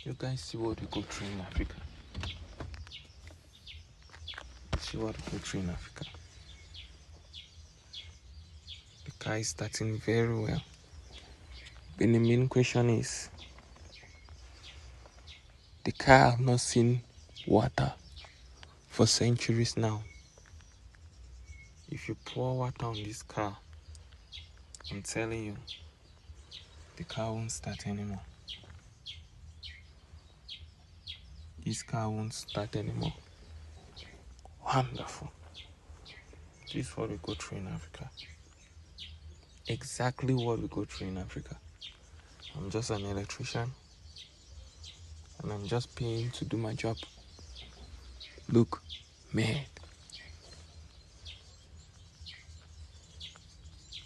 You guys see what we go through in Africa. See what we go through in Africa. The car is starting very well. But the main question is, the car have not seen water for centuries now. If you pour water on this car, I'm telling you, the car won't start anymore. This car won't start anymore. Wonderful. This is what we go through in Africa. Exactly what we go through in Africa. I'm just an electrician and I'm just paying to do my job. Look, man,